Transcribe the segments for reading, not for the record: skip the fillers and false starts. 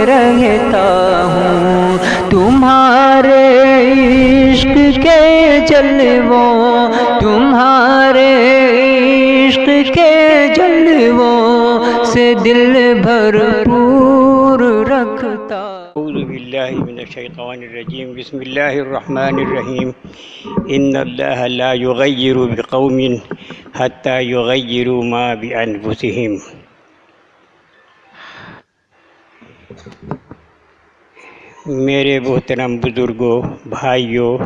رہتا ہوں تمہارے عشق کے جلووں، تمہارے عشق کے جلووں سے دل بھرپور رکھتا۔ اعوذ باللہ من الشیطان الرجیم، بسم اللہ الرحمن الرحیم۔ ان اللہ لا یغیر بقوم حتی یغیروا ما بانفسہم۔ میرے محترم بزرگوں، بھائیوں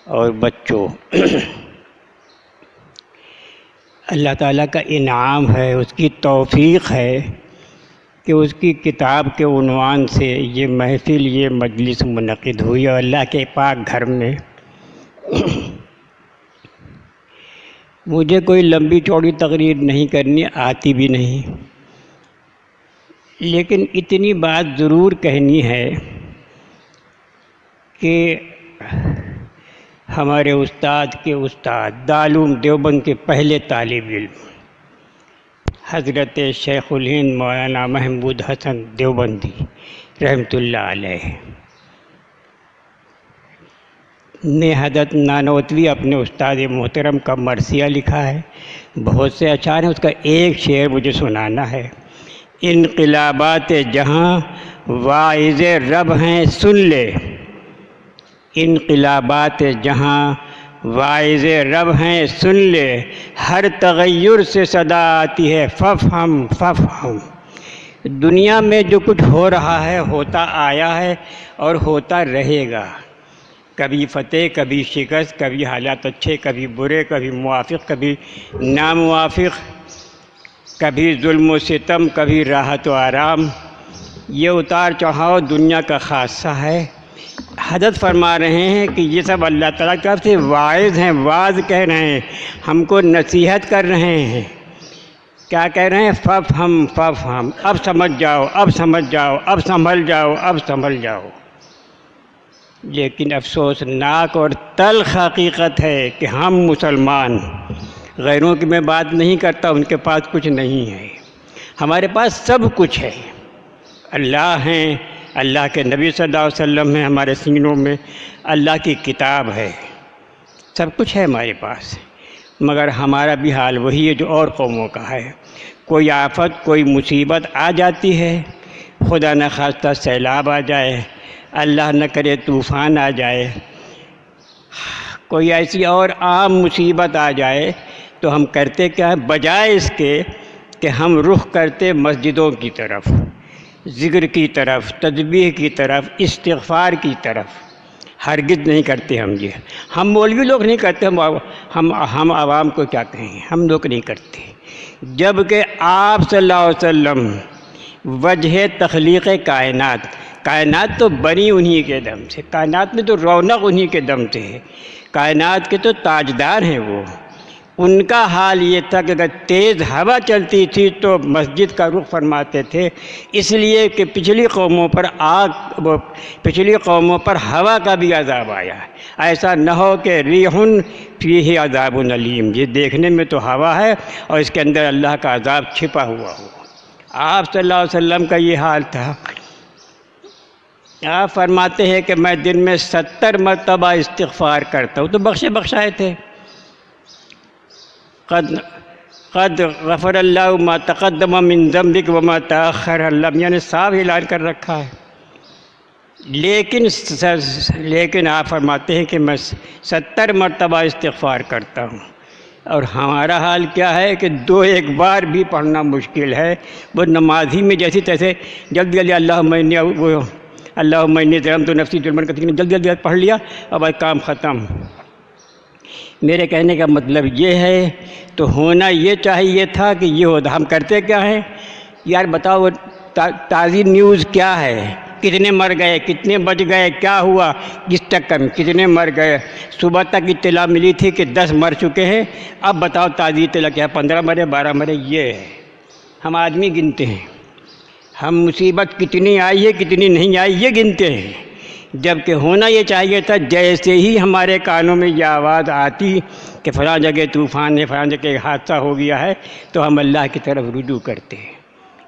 اور بچوں، اللہ تعالیٰ کا انعام ہے، اس کی توفیق ہے کہ اس کی کتاب کے عنوان سے یہ محفل، یہ مجلس منعقد ہوئی اور اللہ کے پاک گھر میں۔ مجھے کوئی لمبی چوڑی تقریر نہیں کرنی آتی بھی نہیں، لیکن اتنی بات ضرور کہنی ہے کہ ہمارے استاد کے استاد، دارالعلوم دیوبند کے پہلے طالب علم حضرت شیخ الہند مولانا محمود حسن دیوبندی رحمۃ اللہ علیہ نے حضرت نانوتوی اپنے استاد محترم کا مرثیہ لکھا ہے، بہت سے اشعار ہیں، اس کا ایک شعر مجھے سنانا ہے۔ انقلابات جہاں واعظ رب ہیں سن لے، انقلابات جہاں واعظ رب ہیں سن لے، ہر تغیر سے صدا آتی ہے ففہم ففہم۔ دنیا میں جو کچھ ہو رہا ہے، ہوتا آیا ہے اور ہوتا رہے گا، کبھی فتح، کبھی شکست، کبھی حالات اچھے، کبھی برے، کبھی موافق، کبھی ناموافق، کبھی ظلم و ستم، کبھی راحت و آرام۔ یہ اتار چڑھاؤ دنیا کا خاصہ ہے۔ حضرت فرما رہے ہیں کہ یہ سب اللہ تعالیٰ کی طرف سے واعظ ہیں، واعظ کہہ رہے ہیں، ہم کو نصیحت کر رہے ہیں۔ کیا کہہ رہے ہیں؟ ففہم ففہم، اب سمجھ جاؤ، اب سمجھ جاؤ، اب سنبھل جاؤ، اب سنبھل جاؤ۔ لیکن افسوسناک اور تلخ حقیقت ہے کہ ہم مسلمان، غیروں کی میں بات نہیں کرتا، ان کے پاس کچھ نہیں ہے، ہمارے پاس سب کچھ ہے۔ اللہ ہیں، اللہ کے نبی صلی اللہ علیہ وسلم ہیں ہمارے سینوں میں، اللہ کی کتاب ہے، سب کچھ ہے ہمارے پاس، مگر ہمارا بھی حال وہی ہے جو اور قوموں کا ہے۔ کوئی آفت، کوئی مصیبت آ جاتی ہے، خدا نہ خواستہ سیلاب آ جائے، اللہ نہ کرے طوفان آ جائے، کوئی ایسی اور عام مصیبت آ جائے تو ہم کرتے کیا ہیں؟ بجائے اس کے کہ ہم رخ کرتے مسجدوں کی طرف، ذکر کی طرف، تسبیح کی طرف، استغفار کی طرف، ہرگز نہیں کرتے ہم یہ۔ ہم مولوی لوگ نہیں کرتے، ہم عوام کو کیا کہیں، ہم لوگ نہیں کرتے۔ جبکہ آپ صلی اللہ علیہ وسلم وجہ تخلیق کائنات، کائنات تو بنی انہی کے دم سے، کائنات میں تو رونق انہی کے دم سے ہے، کائنات کے تو تاجدار ہیں وہ۔ ان کا حال یہ تھا کہ اگر تیز ہوا چلتی تھی تو مسجد کا رخ فرماتے تھے، اس لیے کہ پچھلی قوموں پر ہوا کا بھی عذاب آیا ہے۔ ایسا نہ ہو کہ ریحٌ فیہ عذاب علیم، یہ دیکھنے میں تو ہوا ہے اور اس کے اندر اللہ کا عذاب چھپا ہوا ہو۔ آپ صلی اللہ علیہ وسلم کا یہ حال تھا۔ آپ فرماتے ہیں کہ میں دن میں 70 مرتبہ استغفار کرتا ہوں، تو بخشائے تھے۔ قد غفر اللہ ما تقدم من ذنبک وما تأخر، اللہ میاں نے صاف اعلان کر رکھا ہے۔ لیکن آپ فرماتے ہیں کہ میں 70 مرتبہ استغفار کرتا ہوں، اور ہمارا حال کیا ہے کہ 2-1 بار بھی پڑھنا مشکل ہے۔ وہ نمازی میں جیسے تیسے جلدی جلدی اللہم انی ظلمت نفسی ظلما کثیرا جلدی پڑھ لیا، اب کام ختم۔ میرے کہنے کا مطلب یہ ہے، تو ہونا یہ چاہیے تھا کہ یہ ہوتا۔ ہم کرتے کیا ہیں یار؟ بتاؤ تازی نیوز کیا ہے؟ کتنے مر گئے، کتنے بچ گئے، کیا ہوا، کس ٹکر میں کتنے مر گئے؟ صبح تک اطلاع ملی تھی کہ 10 مر چکے ہیں، اب بتاؤ تازی اطلاع کیا ہے؟ 15 مرے، 12 مرے، یہ ہے۔ ہم آدمی گنتے ہیں، ہم مصیبت کتنی آئی ہے کتنی نہیں آئی یہ گنتے ہیں، جبکہ ہونا یہ چاہیے تھا جیسے ہی ہمارے کانوں میں یہ آواز آتی کہ فلاں جگہ طوفان ہے، فلاں جگہ حادثہ ہو گیا ہے، تو ہم اللہ کی طرف رجوع کرتے ہیں۔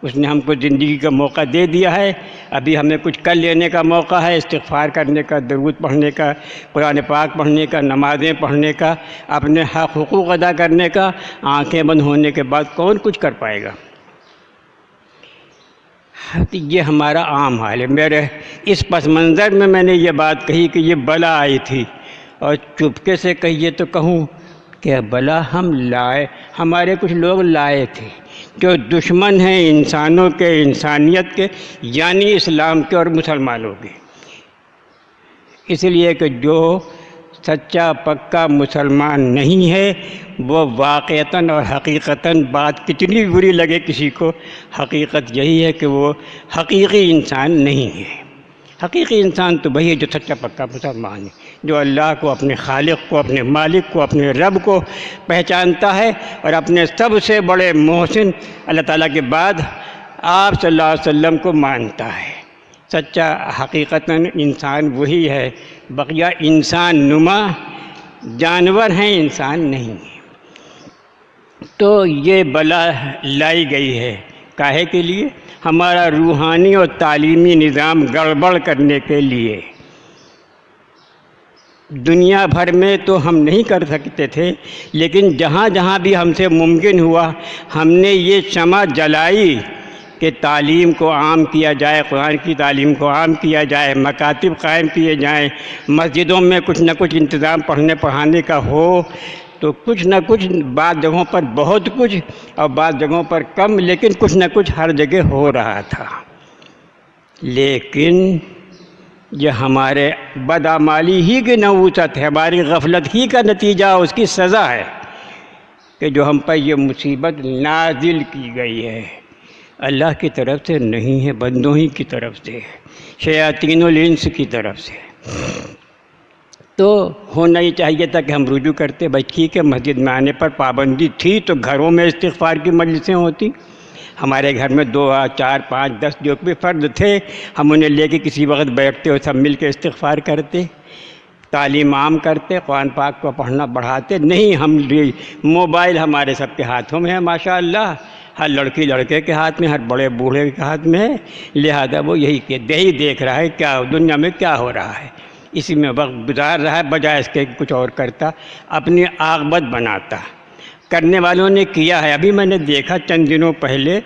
اس نے ہم کو زندگی کا موقع دے دیا ہے، ابھی ہمیں کچھ کر لینے کا موقع ہے، استغفار کرنے کا، درود پڑھنے کا، قرآن پاک پڑھنے کا، نمازیں پڑھنے کا، اپنے حقوق ادا کرنے کا۔ آنکھیں بند ہونے کے بعد کون کچھ کر پائے گا؟ یہ ہمارا عام حال ہے۔ میرے اس پس منظر میں نے یہ بات کہی کہ یہ بلا آئی تھی، اور چپکے سے کہیے تو کہوں کہ بلا ہم لائے، ہمارے کچھ لوگ لائے تھے جو دشمن ہیں انسانوں کے، انسانیت کے، یعنی اسلام کے اور مسلمانوں کے۔ اس لیے کہ جو سچا پکا مسلمان نہیں ہے وہ واقعتاً اور حقیقتاً بات کتنی بری لگے کسی کو، حقیقت یہی ہے کہ وہ حقیقی انسان نہیں ہے۔ حقیقی انسان تو وہی ہے جو سچا پکا مسلمان ہے، جو اللہ کو، اپنے خالق کو، اپنے مالک کو، اپنے رب کو پہچانتا ہے، اور اپنے سب سے بڑے محسن اللہ تعالیٰ کے بعد آپ صلی اللہ علیہ وسلم کو مانتا ہے۔ سچا حقیقتاً انسان وہی ہے، بقیہ انسان نما جانور ہیں، انسان نہیں ہے۔ تو یہ بلا لائی گئی ہے کاہے کے لیے؟ ہمارا روحانی اور تعلیمی نظام گڑبڑ کرنے کے لیے۔ دنیا بھر میں تو ہم نہیں کر سکتے تھے، لیکن جہاں جہاں بھی ہم سے ممکن ہوا ہم نے یہ شمع جلائی کہ تعلیم کو عام کیا جائے، قرآن کی تعلیم کو عام کیا جائے، مکاتب قائم کیے جائیں، مسجدوں میں کچھ نہ کچھ انتظام پڑھنے پڑھانے کا ہو۔ تو کچھ نہ کچھ، بعض جگہوں پر بہت کچھ اور بعض جگہوں پر کم، لیکن کچھ نہ کچھ ہر جگہ ہو رہا تھا۔ لیکن یہ ہمارے بدعمالی ہی کی نحوست ہے، ہماری غفلت ہی کا نتیجہ، اس کی سزا ہے کہ جو ہم پر یہ مصیبت نازل کی گئی ہے۔ اللہ کی طرف سے نہیں ہے، بندوں ہی کی طرف سے، شیاطین الانس کی طرف سے۔ تو ہونا ہی چاہیے تھا کہ ہم رجوع کرتے، بھائی ٹھیک ہے، مسجد میں آنے پر پابندی تھی تو گھروں میں استغفار کی مجلسیں ہوتی۔ ہمارے گھر میں 2، 4، 5، 10 جو بھی فرد تھے، ہم انہیں لے کے کسی وقت بیٹھتے اور سب مل کے استغفار کرتے، تعلیم عام کرتے، قرآن پاک کو پڑھنا بڑھاتے۔ نہیں، ہم موبائل ہمارے سب کے ہاتھوں میں ہے ماشاءاللہ، ہر لڑکی لڑکے کے ہاتھ میں، ہر بڑے بوڑھے کے ہاتھ میں ہے، لہذا وہ یہی دیکھ رہا ہے کیا دنیا میں کیا ہو رہا ہے، اسی میں وقت گزار رہا ہے، بجائے اس کے کچھ اور کرتا، اپنی عاقبت بناتا۔ کرنے والوں نے کیا ہے۔ ابھی میں نے دیکھا چند دنوں پہلے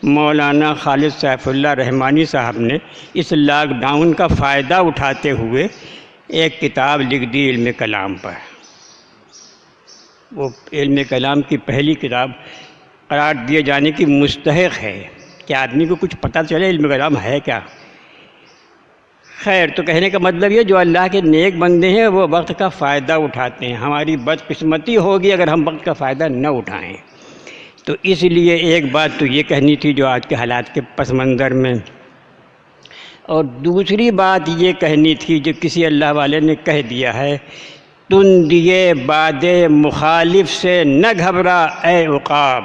مولانا خالد سیف اللہ رحمانی صاحب نے اس لاک ڈاؤن کا فائدہ اٹھاتے ہوئے ایک کتاب لکھ دی علم کلام پر۔ وہ علم کلام کی پہلی کتاب قرار دیے جانے کی مستحق ہے کہ آدمی کو کچھ پتہ چلے علم کلام ہے کیا۔ خیر، تو کہنے کا مطلب یہ جو اللہ کے نیک بندے ہیں وہ وقت کا فائدہ اٹھاتے ہیں۔ ہماری بدقسمتی ہوگی اگر ہم وقت کا فائدہ نہ اٹھائیں۔ تو اس لیے ایک بات تو یہ کہنی تھی جو آج کے حالات کے پس منظر میں، اور دوسری بات یہ کہنی تھی جو کسی اللہ والے نے کہہ دیا ہے، تندیے باد مخالف سے نہ گھبرا اے عقاب۔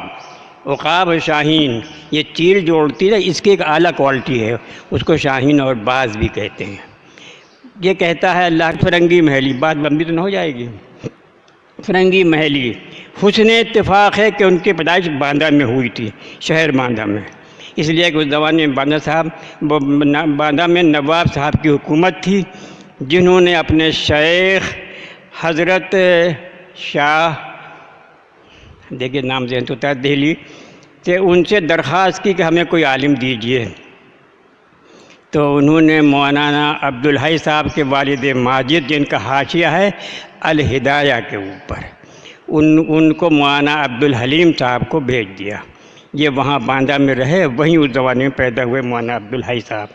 عقاب شاہین، یہ چیل جو اڑتی ہے اس کی ایک اعلیٰ کوالٹی ہے، اس کو شاہین اور باز بھی کہتے ہیں۔ یہ کہتا ہے اللہ، فرنگی محلی، بات لمبی تو نہ ہو جائے گی۔ فرنگی محلی حسن اتفاق ہے کہ ان کی پیدائش باندہ میں ہوئی تھی، شہر باندہ میں، اس لیے کہ اس زمانے میں باندہ میں نواب صاحب کی حکومت تھی، جنہوں نے اپنے شیخ حضرت شاہ، دیکھیے نام ذہن تو ہے، دہلی سے ان سے درخواست کی کہ ہمیں کوئی عالم دیجیے۔ تو انہوں نے مولانا عبدالحی صاحب کے والد ماجد، جن کا حاشیہ ہے الہدایہ کے اوپر، ان کو مولانا عبدالحلیم صاحب کو بھیج دیا۔ یہ وہاں باندہ میں رہے، وہیں اس زمانے میں پیدا ہوئے مولانا عبدالحی صاحب۔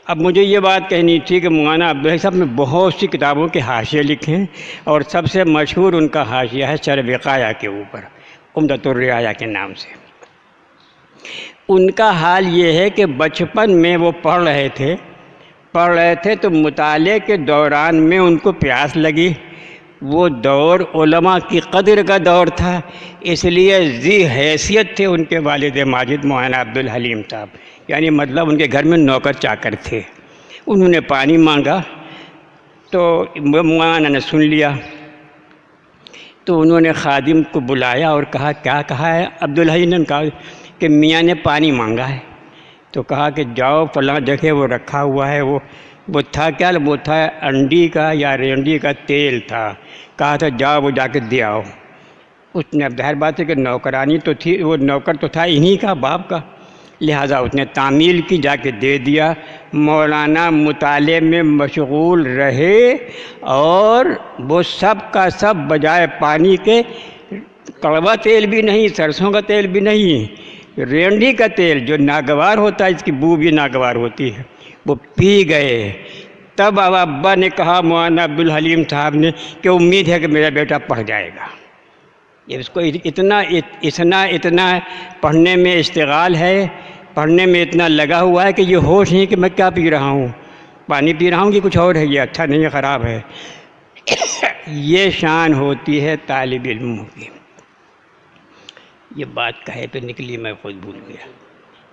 اب مجھے یہ بات کہنی تھی کہ مولانا عبدالحی صاحب نے بہت سی کتابوں کے حاشیے لکھے ہیں، اور سب سے مشہور ان کا حاشیہ ہے شرح وقایہ کے اوپر، عمدۃ الرعایہ کے نام سے۔ ان کا حال یہ ہے کہ بچپن میں وہ پڑھ رہے تھے تو مطالعے کے دوران میں ان کو پیاس لگی۔ وہ دور علماء کی قدر کا دور تھا، اس لیے ذی حیثیت تھے ان کے والد ماجد مولانا عبدالحلیم صاحب، یعنی مطلب ان کے گھر میں نوکر چاکر تھے۔ انہوں نے پانی مانگا تو مولانا نے سن لیا، تو انہوں نے خادم کو بلایا اور کہا، کیا کہا ہے؟ عبدالحی نے کہا کہ میاں نے پانی مانگا ہے۔ تو کہا کہ جاؤ فلاں جگہ وہ رکھا ہوا ہے، وہ تھا کیا؟ وہ تھا انڈی کا یا رینڈی کا تیل تھا، کہا تھا جاؤ وہ جا کے دے آؤ۔ اس نے، اب ظاہر بات ہے کہ نوکرانی تو تھی، وہ نوکر تو تھا انہی کا، باپ کا، لہٰذا اس نے تعمیل کی، جا کے دے دیا۔ مولانا مطالعے میں مشغول رہے اور وہ سب کا سب بجائے پانی کے، کڑوا تیل بھی نہیں، سرسوں کا تیل بھی نہیں، رینڈی کا تیل جو ناگوار ہوتا ہے، اس کی بو بھی ناگوار ہوتی ہے، وہ پی گئے۔ تب ابا نے کہا، مولانا عبدالحلیم صاحب نے، کہ امید ہے کہ میرا بیٹا پڑھ جائے گا۔ اس کو اتنا پڑھنے میں اشتغال ہے، پڑھنے میں اتنا لگا ہوا ہے کہ یہ ہوش نہیں کہ میں کیا پی رہا ہوں، پانی پی رہا ہوں کہ کچھ اور ہے، یہ اچھا نہیں ہے، خراب ہے۔ یہ شان ہوتی ہے طالب علموں کی۔ یہ بات کہے پہ نکلی، میں خود بھول گیا،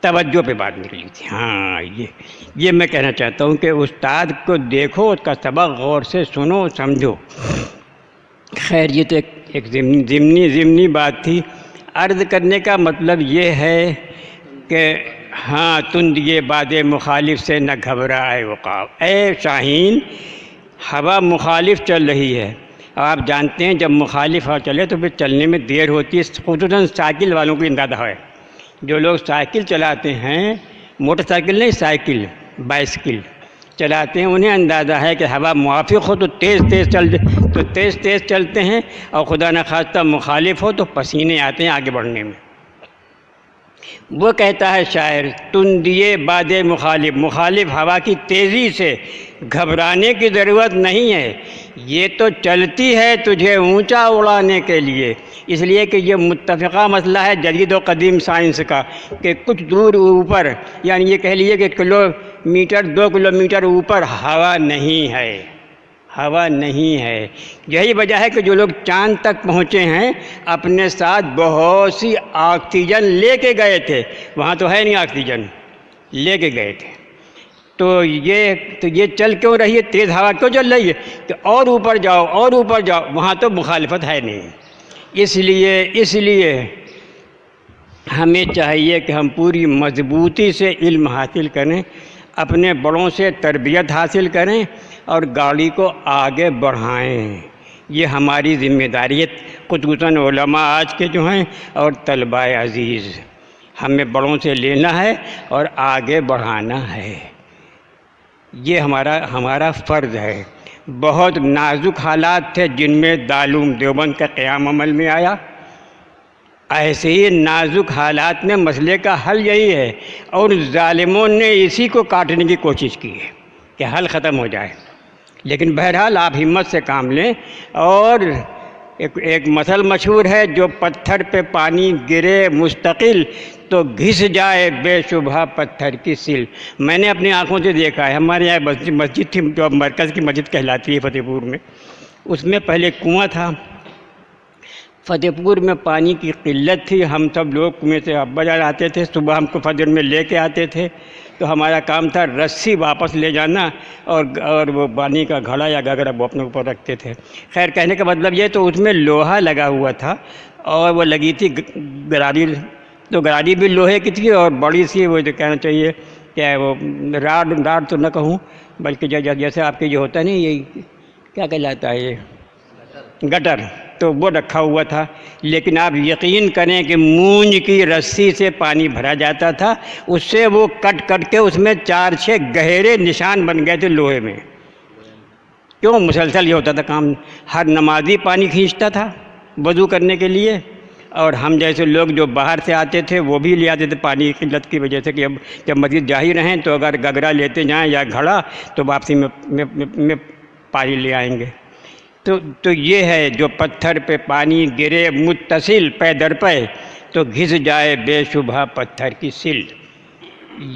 توجہ پہ بات نکلی تھی۔ ہاں، یہ میں کہنا چاہتا ہوں کہ استاد کو دیکھو، اس کا سبق غور سے سنو، سمجھو۔ خیر، یہ تو ایک ضمنی بات تھی۔ عرض کرنے کا مطلب یہ ہے کہ ہاں، تند یہ باد مخالف سے نہ گھبرائے عقاب۔ اے شاہین، ہوا مخالف چل رہی ہے، آپ جانتے ہیں جب مخالف ہوا چلے تو پھر چلنے میں دیر ہوتی ہے، خصوصاً سائیکل والوں کو اندازہ ہے۔ جو لوگ سائیکل چلاتے ہیں، موٹر سائیکل نہیں، سائیکل، بائسکل چلاتے ہیں، انہیں اندازہ ہے کہ ہوا موافق ہو تو تیز چلتے ہیں، اور خدا نخواستہ مخالف ہو تو پسینے آتے ہیں آگے بڑھنے میں۔ وہ کہتا ہے شاعر، تندیے باد مخالف ہوا کی تیزی سے گھبرانے کی ضرورت نہیں ہے، یہ تو چلتی ہے تجھے اونچا اڑانے کے لیے۔ اس لیے کہ یہ متفقہ مسئلہ ہے جدید و قدیم سائنس کا، کہ کچھ دور اوپر، یعنی یہ کہہ لیجیے کہ 2 کلومیٹر اوپر ہوا نہیں ہے، ہوا نہیں ہے۔ یہی وجہ ہے کہ جو لوگ چاند تک پہنچے ہیں، اپنے ساتھ بہت سی آکسیجن لے کے گئے تھے، وہاں تو ہے نہیں آکسیجن، لے کے گئے تھے۔ تو یہ چل کیوں رہی ہے، تیز ہوا کیوں چل رہی ہے؟ کہ اور اوپر جاؤ، اور اوپر جاؤ، وہاں تو مخالفت ہے نہیں۔ اس لیے ہمیں چاہیے کہ ہم پوری مضبوطی سے علم حاصل کریں، اپنے بڑوں سے تربیت حاصل کریں اور گاڑی کو آگے بڑھائیں۔ یہ ہماری ذمہ داری ہے، خصوصاً علماء آج کے جو ہیں اور طلباء عزیز، ہمیں بڑوں سے لینا ہے اور آگے بڑھانا ہے، یہ ہمارا فرض ہے۔ بہت نازک حالات تھے جن میں دارالعلوم دیوبند کا قیام عمل میں آیا، ایسے ہی نازک حالات میں مسئلے کا حل یہی ہے، اور ظالموں نے اسی کو کاٹنے کی کوشش کی ہے کہ حل ختم ہو جائے۔ لیکن بہرحال آپ ہمت سے کام لیں، اور ایک مثل مشہور ہے، جو پتھر پہ پانی گرے مستقل تو گھس جائے بے شبہ پتھر کی سل۔ میں نے اپنی آنکھوں سے دیکھا ہے، ہمارے یہاں مسجد تھی جو مرکز کی مسجد کہلاتی ہے فتح پور میں، اس میں پہلے کنواں تھا۔ فتح پور میں پانی کی قلت تھی، ہم سب لوگ کنویں سے ابا جان آتے تھے، صبح ہم کو فجر میں لے کے آتے تھے، تو ہمارا کام تھا رسی واپس لے جانا، اور وہ پانی کا گھڑا یا گگرا وہ اپنے اوپر رکھتے تھے۔ خیر، کہنے کا مطلب یہ، تو اس میں لوہا لگا ہوا تھا، اور وہ لگی تھی گراری، تو گراری بھی لوہے کی تھی، اور بڑی سی وہ جو کہنا چاہیے کہ وہ راڈ تو نہ کہوں، بلکہ جیسے آپ کے یہ ہوتا ہے نا، یہ کیا کہلاتا ہے، یہ گٹر، تو وہ رکھا ہوا تھا۔ لیکن آپ یقین کریں کہ مونج کی رسی سے پانی بھرا جاتا تھا، اس سے وہ کٹ کے اس میں 4-6 گہرے نشان بن گئے تھے لوہے میں۔ کیوں؟ مسلسل یہ ہوتا تھا کام، ہر نمازی پانی کھینچتا تھا وضو کرنے کے لیے، اور ہم جیسے لوگ جو باہر سے آتے تھے وہ بھی لے آتے تھے پانی کی قلت کی وجہ سے، کہ اب جب مسجد جا ہی رہیں تو اگر گگرا لیتے جائیں یا گھڑا تو واپسی میں پانی لے آئیں گے۔ تو یہ ہے، جو پتھر پہ پانی گرے متصل پے در پے تو گھس جائے بے شبہ پتھر کی سل۔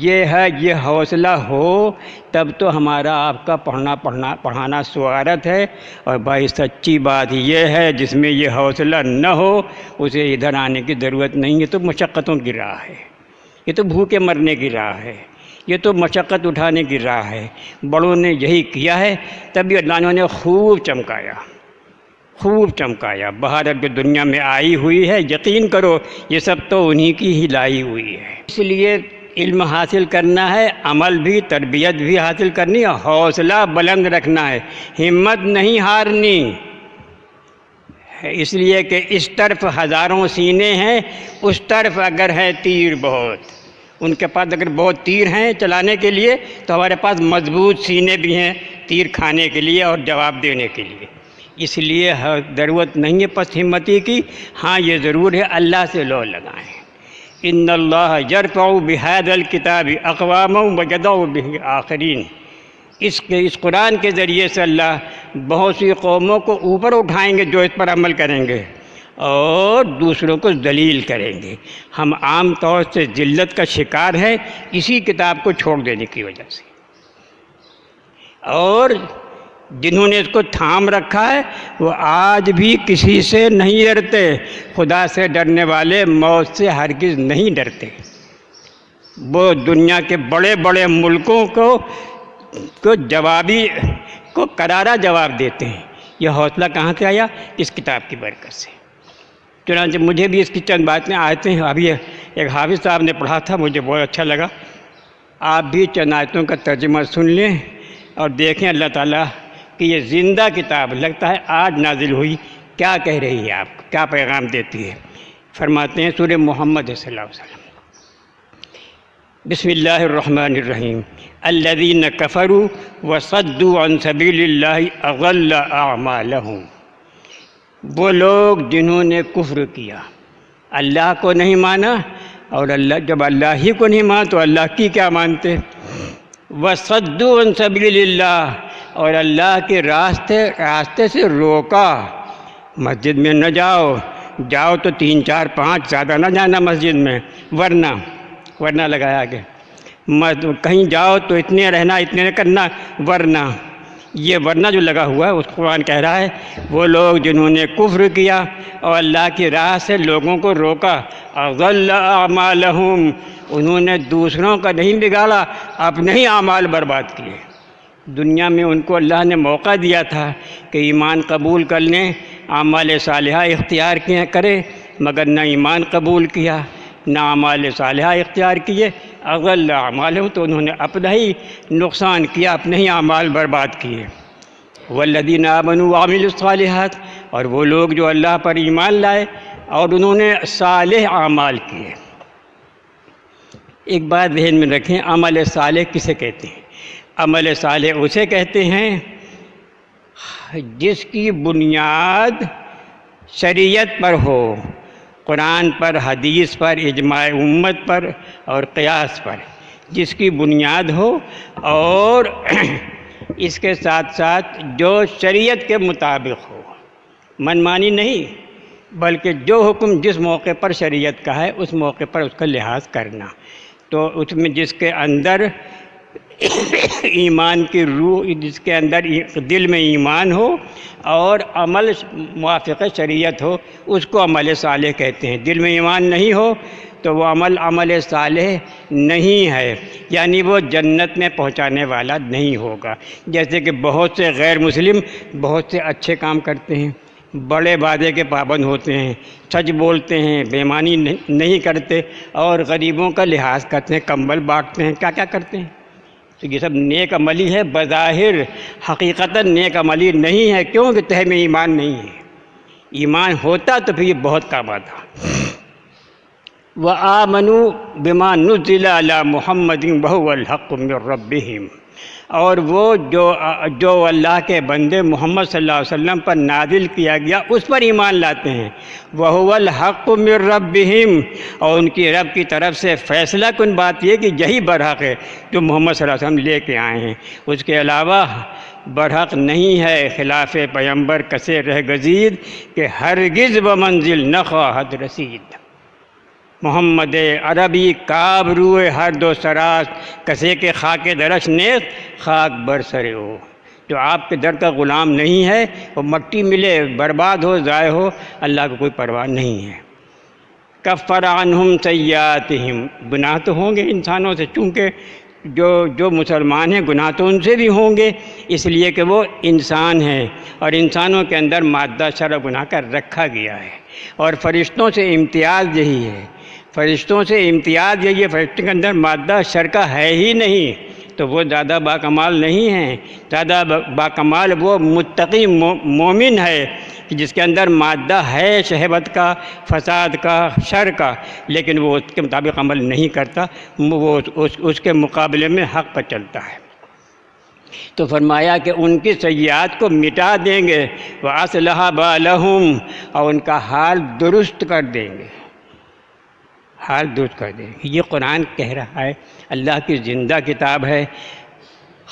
یہ ہے، یہ حوصلہ ہو تب تو ہمارا آپ کا پڑھانا سعادت ہے، اور بھائی سچی بات یہ ہے، جس میں یہ حوصلہ نہ ہو اسے ادھر آنے کی ضرورت نہیں ہے۔ تو مشقتوں کی راہ ہے، یہ تو بھوکے مرنے کی راہ ہے، یہ تو مشقت اٹھانے کی راہ ہے۔ بڑوں نے یہی کیا ہے، تبھی اللہ نے خوب چمکایا۔ بہارت جو دنیا میں آئی ہوئی ہے، یقین کرو یہ سب تو انہی کی ہی لائی ہوئی ہے۔ اس لیے علم حاصل کرنا ہے، عمل بھی، تربیت بھی حاصل کرنی ہے، حوصلہ بلند رکھنا ہے، ہمت نہیں ہارنی، اس لیے کہ اس طرف ہزاروں سینے ہیں، اس طرف اگر ہے تیر بہت، ان کے پاس اگر بہت تیر ہیں چلانے کے لیے تو ہمارے پاس مضبوط سینے بھی ہیں تیر کھانے کے لیے اور جواب دینے کے لیے، اس لیے ضرورت نہیں ہے پس ہمتی کی، ہاں یہ ضرور ہے اللہ سے لو لگائیں۔ ان اللہ یرفع بہذا الکتاب اقواما ویضع بہ آخرین، اس قرآن کے ذریعے سے اللہ بہت سی قوموں کو اوپر اٹھائیں گے جو اس پر عمل کریں گے اور دوسروں کو ذلیل کریں گے۔ ہم عام طور سے ذلت کا شکار ہیں اسی کتاب کو چھوڑ دینے کی وجہ سے، اور جنہوں نے اس کو تھام رکھا ہے وہ آج بھی کسی سے نہیں ڈرتے، خدا سے ڈرنے والے موت سے ہرگز نہیں ڈرتے، وہ دنیا کے بڑے بڑے ملکوں کو کرارا جواب دیتے ہیں۔ یہ حوصلہ کہاں سے آیا؟ اس کتاب کی برکت سے۔ چنانچہ مجھے بھی اس کی چند باتیں آیتیں ابھی ایک حافظ صاحب نے پڑھا تھا، مجھے بہت اچھا لگا، آپ بھی چند آیتوں کا ترجمہ سن لیں اور دیکھیں اللہ تعالیٰ کہ یہ زندہ کتاب لگتا ہے آج نازل ہوئی، کیا کہہ رہی ہے آپ کو، کیا پیغام دیتی ہے۔ فرماتے ہیں سورہ محمد صلی اللہ علیہ وسلم، بسم اللہ الرحمن الرحیم، الذین کفروا وصدوا عن سبیل اللہ اضل اعمالہم، وہ لوگ جنہوں نے کفر کیا، اللہ کو نہیں مانا، اور جب اللہ ہی کو نہیں مانا تو اللہ کی کیا مانتے، وصدوا عن سبیل اللہ، اور اللہ کے راستے سے روکا، مسجد میں نہ جاؤ تو 3 4 5 زیادہ نہ جانا مسجد میں، ورنہ لگایا آگے، کہیں جاؤ تو اتنے رہنا، اتنے نہ کرنا، ورنہ، یہ ورنہ جو لگا ہوا ہے اس قرآن کہہ رہا ہے وہ لوگ جنہوں نے کفر کیا اور اللہ کی راہ سے لوگوں کو روکا، اضل اعمالہم، انہوں نے دوسروں کا نہیں بگاڑا، اپنے ہی اعمال برباد کیے۔ دنیا میں ان کو اللہ نے موقع دیا تھا کہ ایمان قبول کر لیں، اعمال صالحہ اختیار کرے، مگر نہ ایمان قبول کیا نہ اعمال صالحہ اختیار کیے، اضل اعمالہم، تو انہوں نے اپنا ہی نقصان کیا، اپنے ہی اعمال برباد کیے۔ والذین آمنوا وعملوا الصالحات، اور وہ لوگ جو اللہ پر ایمان لائے اور انہوں نے صالح اعمال کیے۔ ایک بات ذہن میں رکھیں، عمل صالح کسے کہتے ہیں؟ عمل صالح اسے کہتے ہیں جس کی بنیاد شریعت پر ہو، قرآن پر، حدیث پر، اجماع امت پر اور قیاس پر، جس کی بنیاد ہو، اور اس کے ساتھ ساتھ جو شریعت کے مطابق ہو، منمانی نہیں، بلکہ جو حکم جس موقع پر شریعت کا ہے اس موقع پر اس کا لحاظ کرنا، تو اس میں جس کے اندر ایمان کی روح، جس کے اندر دل میں ایمان ہو اور عمل موافق شریعت ہو، اس کو عمل صالح کہتے ہیں۔ دل میں ایمان نہیں ہو تو وہ عمل صالح نہیں ہے، یعنی وہ جنت میں پہنچانے والا نہیں ہوگا۔ جیسے کہ بہت سے غیر مسلم بہت سے اچھے کام کرتے ہیں، بڑے وعدے کے پابند ہوتے ہیں، سچ بولتے ہیں، بے ایمانی نہیں کرتے، اور غریبوں کا لحاظ کرتے ہیں، کمبل بانٹتے ہیں، کیا کیا کرتے ہیں، تو یہ سب نیک عملی ہے، بظاہر حقیقتاً نیک عملی نہیں ہے، کیونکہ تہ میں ایمان نہیں ہے۔ ایمان ہوتا تو پھر یہ بہت کام آتا۔ وَآمَنُوا بِمَا نُزِّلَ عَلَى مُحَمَّدٍ وَهُوَ الْحَقُّ مِنْ رَبِّهِمْ، اور وہ جو اللہ کے بندے محمد صلی اللہ علیہ وسلم پر نازل کیا گیا اس پر ایمان لاتے ہیں، وَهُوَ الْحَقُّ مِنْ رَبِّهِمْ، اور ان کی رب کی طرف سے فیصلہ کن بات یہ کہ یہی برحق ہے جو محمد صلی اللہ علیہ وسلم لے کے آئے ہیں، اس کے علاوہ برحق نہیں ہے خلاف پیمبر کسے رہ گزید کہ ہرگز بمنزل نخواہد رسید۔ محمد عربی کعب روئے ہر دو سراز، کسے کے خاک درش نیست خاک برسرے ہو، جو آپ کے در کا غلام نہیں ہے وہ مٹی ملے، برباد ہو، ضائع ہو، اللہ کو کوئی پرواہ نہیں ہے۔ کفر عنہم سیئاتہم، گناہ تو ہوں گے انسانوں سے، چونکہ جو مسلمان ہیں گناہ تو ان سے بھی ہوں گے، اس لیے کہ وہ انسان ہیں اور انسانوں کے اندر مادہ شرع گناہ کا رکھا گیا ہے، اور فرشتوں سے امتیاز یہی ہے، فرشتوں سے امتیاز یہ فرشتوں کے اندر مادہ شر کا ہے ہی نہیں، تو وہ زیادہ باکمال نہیں ہیں۔ زیادہ باکمال وہ متقی مومن ہے کہ جس کے اندر مادہ ہے شہوت کا، فساد کا، شر کا، لیکن وہ اس کے مطابق عمل نہیں کرتا، وہ اس کے مقابلے میں حق پر چلتا ہے۔ تو فرمایا کہ ان کی سیئات کو مٹا دیں گے، وَأَصْلَحَ بَالَهُمْ، اور ان کا حال درست کر دیں گے، حال درست کر دیں گے۔ یہ قرآن کہہ رہا ہے، اللہ کی زندہ کتاب ہے۔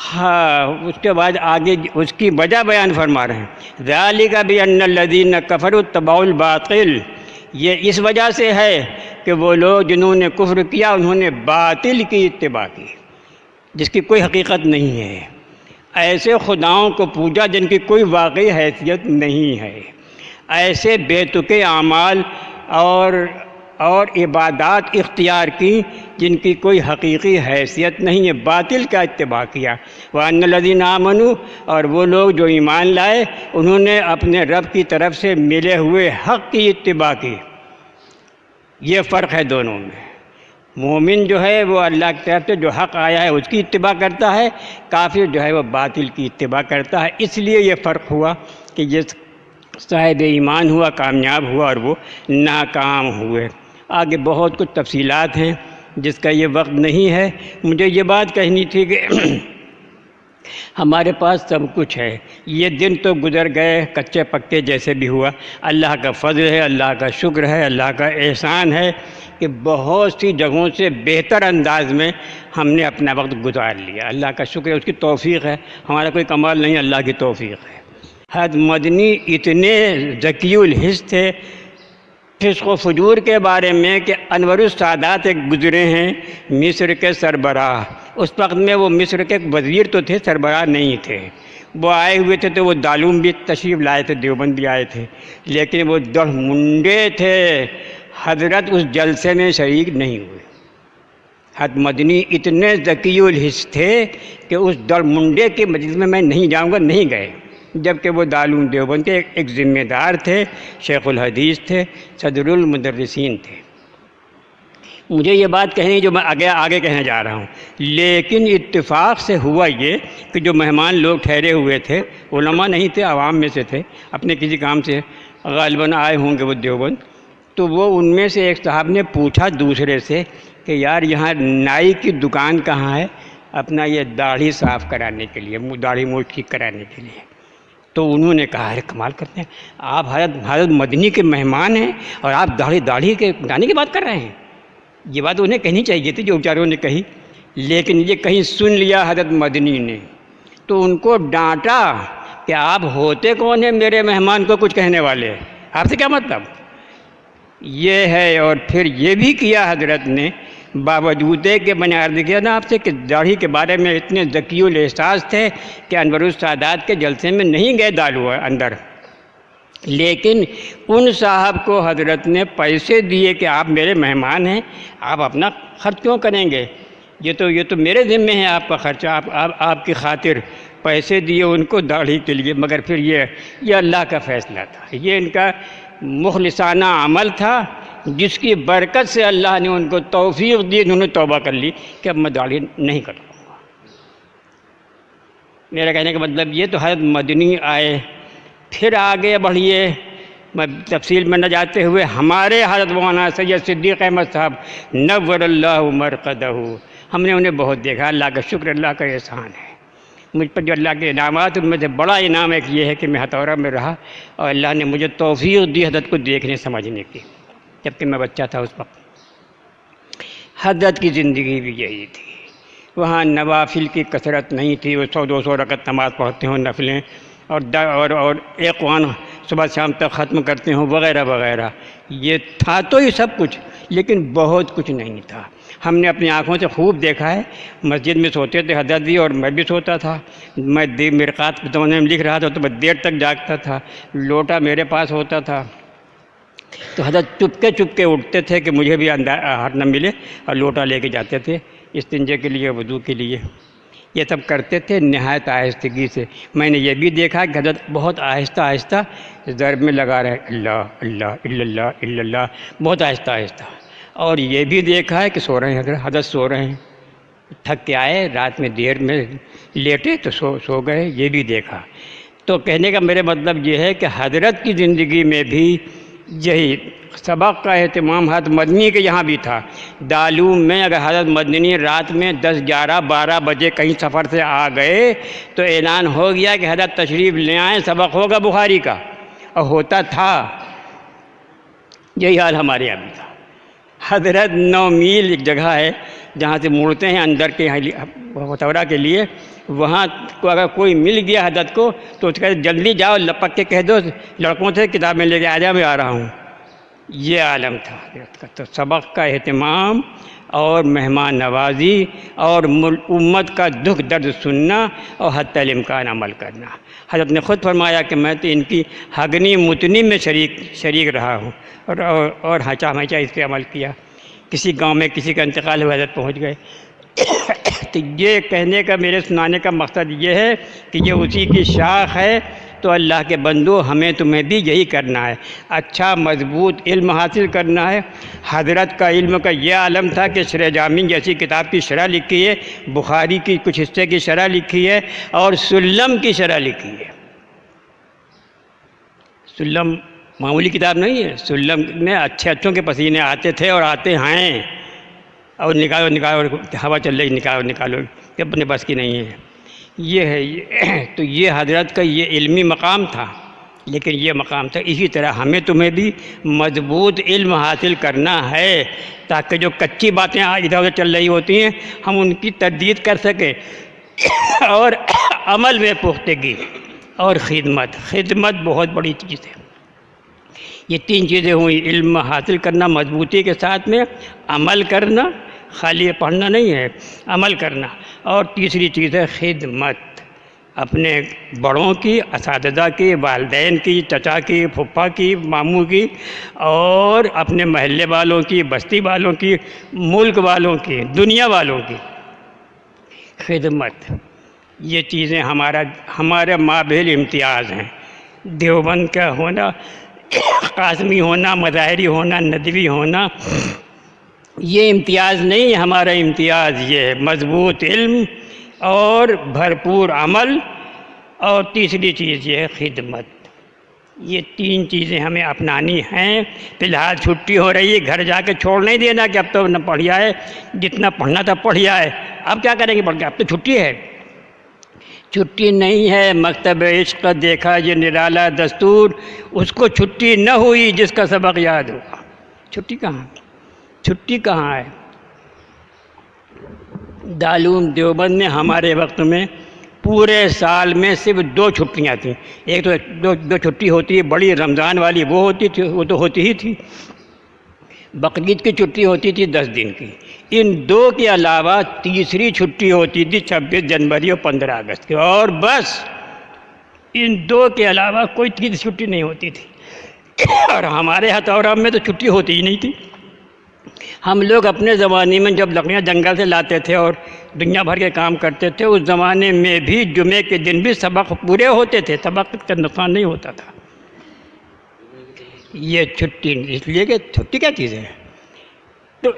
ہاں، اس کے بعد آگے اس کی وجہ بیان فرما رہے ہیں، ذَلِكَ بِأَنَّ الَّذِينَ كَفَرُوا اتَّبَعُوا الْبَاطِلَ، یہ اس وجہ سے ہے کہ وہ لوگ جنہوں نے کفر کیا انہوں نے باطل کی اتباع کی، جس کی کوئی حقیقت نہیں ہے، ایسے خداؤں کو پوجا جن کی کوئی واقعی حیثیت نہیں ہے، ایسے بے تکے اعمال اور عبادات اختیار کی جن کی کوئی حقیقی حیثیت نہیں ہے، باطل کا اتباع کیا۔ وَأَنَّ الَّذِينَ آمَنُوا، اور وہ لوگ جو ایمان لائے انہوں نے اپنے رب کی طرف سے ملے ہوئے حق کی اتباع کی۔ یہ فرق ہے دونوں میں۔ مومن جو ہے وہ اللہ کی طرف سے جو حق آیا ہے اس کی اتباع کرتا ہے، کافر جو ہے وہ باطل کی اتباع کرتا ہے۔ اس لیے یہ فرق ہوا کہ جس صاحب ایمان ہوا کامیاب ہوا اور وہ ناکام ہوئے۔ آگے بہت کچھ تفصیلات ہیں جس کا یہ وقت نہیں ہے۔ مجھے یہ بات کہنی تھی کہ ہمارے پاس سب کچھ ہے، یہ دن تو گزر گئے کچے پکے جیسے بھی ہوا، اللہ کا فضل ہے، اللہ کا شکر ہے، اللہ کا احسان ہے کہ بہت سی جگہوں سے بہتر انداز میں ہم نے اپنا وقت گزار لیا۔ اللہ کا شکر ہے، اس کی توفیق ہے، ہمارا کوئی کمال نہیں، اللہ کی توفیق ہے۔ حضرت مدنی اتنے ذکی الحس تھے فسق و فجور کے بارے میں کہ انور السادات ایک گزرے ہیں مصر کے سربراہ، اس وقت میں وہ مصر کے وزیر تو تھے، سربراہ نہیں تھے۔ وہ آئے ہوئے تھے تو وہ دالوم بھی تشریف لائے تھے، دیوبند بھی آئے تھے، لیکن وہ دڑ منڈے تھے، حضرت اس جلسے میں شریک نہیں ہوئے۔ حضرت مدنی اتنے ذکی الحس تھے کہ اس دڑ منڈے کے مجلس میں میں نہیں جاؤں گا، نہیں گئے، جبکہ وہ دارالعلوم دیوبند کے ایک ذمہ دار تھے، شیخ الحدیث تھے، صدر المدرسین تھے۔ مجھے یہ بات کہنی جو میں آگے کہنے جا رہا ہوں، لیکن اتفاق سے ہوا یہ کہ جو مہمان لوگ ٹھہرے ہوئے تھے علماء نہیں تھے، عوام میں سے تھے، اپنے کسی کام سے غالباً آئے ہوں گے وہ دیوبند، تو وہ ان میں سے ایک صاحب نے پوچھا دوسرے سے کہ یار یہاں نائی کی دکان کہاں ہے اپنا یہ داڑھی صاف کرانے کے لیے، داڑھی موچھ ٹھیک کرانے کے لیے؟ تو انہوں نے کہا ارے کمال کرتے ہیں، آپ حضرت مدنی کے مہمان ہیں اور آپ داڑھی کے دانے کی بات کر رہے ہیں۔ یہ بات انہیں کہنی چاہیے تھی جو بیچاروں نے کہی، لیکن یہ کہیں سن لیا حضرت مدنی نے تو ان کو ڈانٹا کہ آپ ہوتے کون ہیں میرے مہمان کو کچھ کہنے والے، آپ سے کیا مطلب؟ یہ ہے، اور پھر یہ بھی کیا حضرت نے باوجود کہ میں نے عرض کیا نا آپ سے کہ داڑھی کے بارے میں اتنے ذکی الاحساس تھے کہ انور السادات کے جلسے میں نہیں گئے دالو اندر، لیکن ان صاحب کو حضرت نے پیسے دیے کہ آپ میرے مہمان ہیں، آپ اپنا خرچ کیوں کریں گے، یہ تو میرے ذمے ہے آپ کا خرچہ، آپ کی خاطر پیسے دیے ان کو داڑھی کے لیے۔ مگر پھر یہ اللہ کا فیصلہ تھا، یہ ان کا مخلصانہ عمل تھا جس کی برکت سے اللہ نے ان کو توفیق دی، انہوں نے توبہ کر لی کہ اب میں داڑھی نہیں کروں گا۔ میرا کہنے کا مطلب یہ تو حضرت مدنی آئے، پھر آگے بڑھیے، میں تفصیل میں نہ جاتے ہوئے ہمارے حضرت مولانا سید صدیق احمد صاحب نور اللہ مرقدہ، ہم نے انہیں بہت دیکھا، اللہ کا شکر، اللہ کا احسان ہے مجھ پر جو اللہ کے انعامات، ان میں سے بڑا انعام ایک یہ ہے کہ میں ہتھورا میں رہا اور اللہ نے مجھے توفیق دی حضرت کو دیکھنے سمجھنے کی، جبکہ میں بچہ تھا اس وقت۔ حضرت کی زندگی بھی یہی تھی، وہاں نوافل کی کثرت نہیں تھی، وہ 100-200 رکعت نماز پڑھتے ہوں نفلیں، اور ایک قرآن صبح شام تک ختم کرتے ہوں وغیرہ وغیرہ، یہ تھا تو یہ سب کچھ، لیکن بہت کچھ نہیں تھا۔ ہم نے اپنی آنکھوں سے خوب دیکھا ہے، مسجد میں سوتے تھے حضرت بھی اور میں بھی سوتا تھا، میں مرقات میں لکھ رہا تھا تو میں دیر تک جاگتا تھا، لوٹا میرے پاس ہوتا تھا تو حضرت چپکے اٹھتے تھے کہ مجھے بھی ہاتھ نہ ملے اور لوٹا لے کے جاتے تھے استنجے کے لیے، وضو کے لیے، یہ سب کرتے تھے نہایت آہستگی سے۔ میں نے یہ بھی دیکھا کہ حضرت بہت آہستہ آہستہ ضرب میں لگا رہے، اللہ اللہ الا اللہ الا اللہ، بہت آہستہ آہستہ، اور یہ بھی دیکھا ہے کہ سو رہے ہیں، حضرت سو رہے ہیں، تھک کے آئے رات میں دیر میں لیٹے تو سو گئے، یہ بھی دیکھا۔ تو کہنے کا میرے مطلب یہ ہے کہ حضرت کی زندگی میں بھی یہی سبق کا اہتمام حضرت مدنی کے یہاں بھی تھا۔ دارالعلوم میں اگر حضرت مدنی رات میں 10، 11، 12 بجے کہیں سفر سے آ گئے تو اعلان ہو گیا کہ حضرت تشریف لے آئیں، سبق ہوگا بخاری کا، اور ہوتا تھا۔ یہی حال ہمارے یہاں بھی تھا۔ حضرت 9 میل ایک جگہ ہے جہاں سے مڑتے ہیں اندر کے متورہ کے لیے، وہاں کو اگر کوئی مل گیا حضرت کو تو اس کہتے جلدی جاؤ، لپک کے کہہ دو لڑکوں سے کتابیں لے کے آ جا، میں آ رہا ہوں۔ یہ عالم تھا حضرت کا۔ تو سبق کا اہتمام اور مہمان نوازی اور امت کا دکھ درد سننا اور حتی الامکان عمل کرنا۔ حضرت نے خود فرمایا کہ میں تو ان کی ہگنی متنی میں شریک رہا ہوں اور ہچا ہمیشہ اس پہ عمل کیا۔ کسی گاؤں میں کسی کا انتقال ہوا، حضرت پہنچ گئے۔ تو یہ کہنے کا، میرے سنانے کا مقصد یہ ہے کہ یہ اسی کی شاخ ہے۔ تو اللہ کے بندو، ہمیں تمہیں بھی یہی کرنا ہے، اچھا مضبوط علم حاصل کرنا ہے۔ حضرت کا علم کا یہ عالم تھا کہ شرح جامی جیسی کتاب کی شرح لکھی ہے، بخاری کی کچھ حصے کی شرح لکھی ہے، اور سلم کی شرح لکھی ہے۔ سلم معمولی کتاب نہیں ہے، سلم میں اچھوں کے پسینے آتے تھے اور آتے ہیں، اور نکالو ہوا چل رہی، نکالو کہ اپنے بس کی نہیں ہے۔ یہ ہے تو یہ حضرت کا یہ علمی مقام تھا، لیکن یہ مقام تھا۔ اسی طرح ہمیں تمہیں بھی مضبوط علم حاصل کرنا ہے تاکہ جو کچی باتیں ادھر ادھر چل رہی ہوتی ہیں ہم ان کی تردید کر سکیں، اور عمل میں پختگی اور خدمت بہت بڑی چیز ہے۔ یہ 3 چیزیں ہوئیں، علم حاصل کرنا مضبوطی کے ساتھ میں، عمل کرنا، خالی پڑھنا نہیں ہے، عمل کرنا، اور تیسری چیز ہے خدمت، اپنے بڑوں کی، اساتذہ کی، والدین کی، چچا کی، پھپھا کی، ماموں کی، اور اپنے محلے والوں کی، بستی والوں کی، ملک والوں کی، دنیا والوں کی خدمت۔ یہ چیزیں ہمارے مابین امتیاز ہیں۔ دیوبند کا ہونا، قاسمی ہونا، مظاہری ہونا، ندوی ہونا، یہ امتیاز نہیں، ہمارا امتیاز یہ ہے مضبوط علم اور بھرپور عمل، اور تیسری چیز یہ ہے خدمت۔ یہ 3 چیزیں ہمیں اپنانی ہیں۔ فی الحال چھٹی ہو رہی ہے، گھر جا کے چھوڑ نہیں دینا کہ اب تو نہ پڑھیا ہے، جتنا پڑھنا تھا پڑھیا ہے، اب کیا کریں گے پڑھ کے، اب تو چھٹی ہے۔ چھٹی نہیں ہے، مکتب عشق کا دیکھا یہ نرالا دستور، اس کو چھٹی نہ ہوئی جس کا سبق یاد ہوا۔ چھٹی کہاں ہے؟ دارالعلوم دیوبند میں ہمارے وقت میں پورے سال میں صرف 2 چھٹیاں تھیں۔ ایک تو دو چھٹی ہوتی ہے بڑی، رمضان والی وہ ہوتی تھی، وہ تو ہوتی ہی تھی۔ بقرعید کی چھٹی ہوتی تھی 10 دن کی۔ ان 2 کے علاوہ تیسری چھٹی ہوتی تھی 26 جنوری اور 15 اگست کی، اور بس ان 2 کے علاوہ کوئی تیسری چھٹی نہیں ہوتی تھی۔ اور ہمارے ہتھوڑا میں تو چھٹی ہوتی ہی نہیں تھی۔ ہم لوگ اپنے زمانے میں جب لکڑیاں جنگل سے لاتے تھے اور دنیا بھر کے کام کرتے تھے، اس زمانے میں بھی جمعے کے دن بھی سبق پورے ہوتے تھے، سبق کا نقصان نہیں ہوتا تھا۔ یہ چھٹی اس لیے کہ چھٹی کیا چیز ہے؟ تو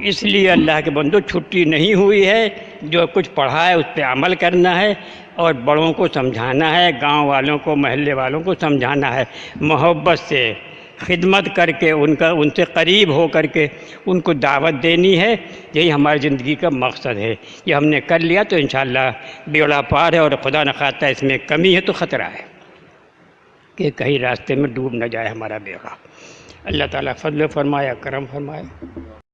اس لیے اللہ کے بندو چھٹی نہیں ہوئی ہے، جو کچھ پڑھا ہے اس پہ عمل کرنا ہے، اور بڑوں کو سمجھانا ہے، گاؤں والوں کو، محلے والوں کو سمجھانا ہے، محبت سے خدمت کر کے ان سے قریب ہو کر کے ان کو دعوت دینی ہے۔ یہی ہماری زندگی کا مقصد ہے۔ یہ ہم نے کر لیا تو انشاءاللہ بیڑا پار ہے، اور خدا نخواستہ اس میں کمی ہے تو خطرہ ہے کہ کہیں راستے میں ڈوب نہ جائے ہمارا بیڑا۔ اللہ تعالیٰ فضل فرمائے، کرم فرمائے۔